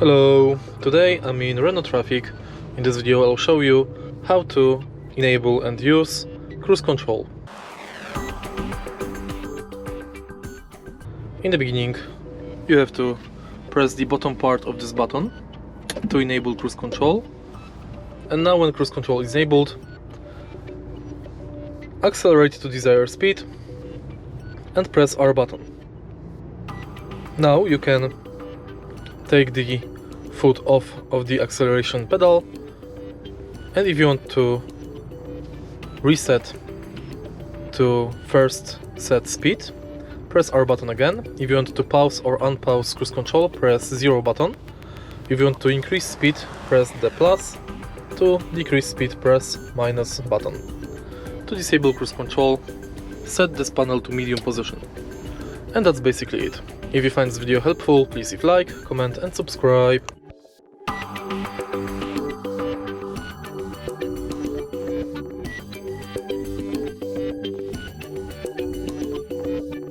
Hello, today I'm in Renault Trafic. In this video I'll show you how to enable and use cruise control. In the beginning you have to press the bottom part of this button to enable cruise control, and now when cruise control is enabled, accelerate to desired speed and press R button. Now you can take the foot off of the acceleration pedal, and if you want to reset to first set speed, press R button again. If you want to pause or unpause cruise control, press 0 button. If you want to increase speed, press the plus. To decrease speed, press minus button. To disable cruise control, set this panel to medium position. And that's basically it. If you find this video helpful, please leave like, comment and subscribe.